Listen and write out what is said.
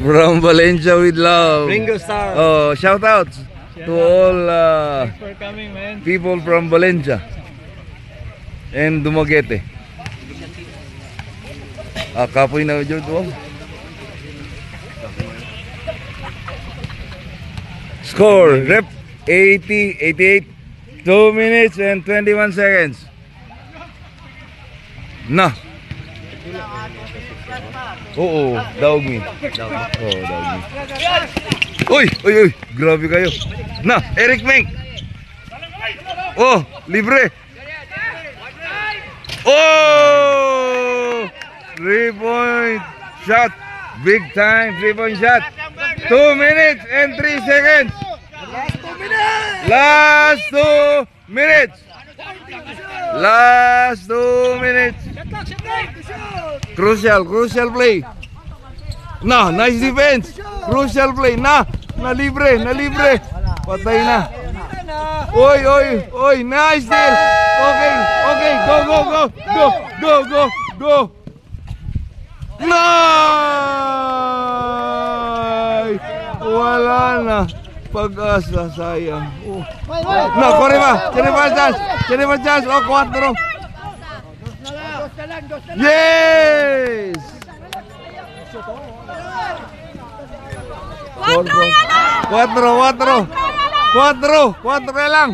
From Valencia with love. Ringo Starr. Oh, shout out to all Thanks for coming, man. people from Valencia and Dumaguete. Kapoy na dyan to. Score, rep 88, 2 minutes and 21 seconds. Na. Oo, daog me. Oo, daog me. Uy, uy, uy, grabe kayo. Na, Eric Meng. Oh, libre. Oh! 3-point shot. Big time 3-point shot. 2 minutes and 3 seconds. Last 2 minutes. Last 2 minutes. Crucial play. Na, nice defense. Crucial play. Na libre. Patay na. Oy, nice deal. Okay, go. Nice! Wala na. Pag-asa, sayang. Na, kore ba? Tiene ba chance? Oh, 4. Yes! 4 lang.